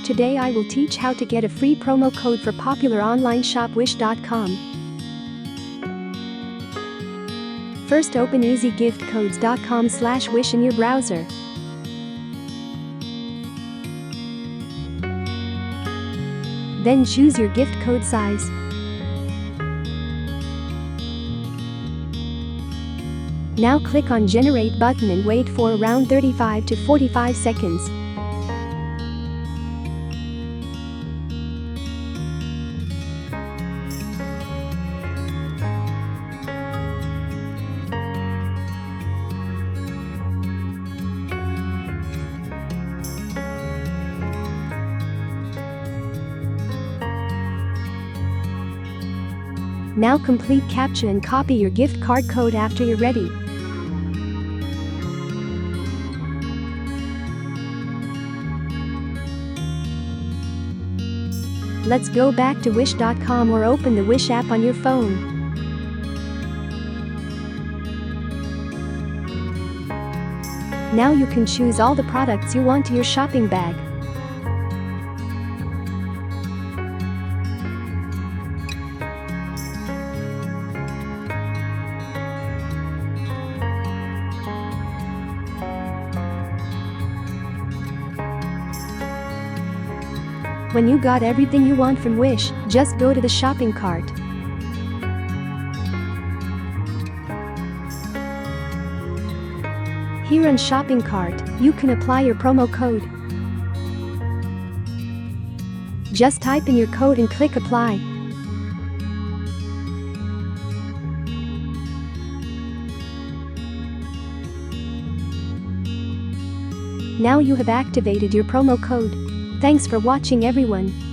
Today I will teach how to get a free promo code for popular online shop Wish.com. First open easygiftcodes.com/wish in your browser. Then choose your gift code size. Now click on Generate button and wait for around 35 to 45 seconds. Now complete CAPTCHA and copy your gift card code after you're ready. Let's go back to Wish.com or open the Wish app on your phone. Now you can choose all the products you want to your shopping bag. When you got everything you want from Wish, just go to the shopping cart. Here on shopping cart, you can apply your promo code. Just type in your code and click apply. Now you have activated your promo code. Thanks for watching everyone.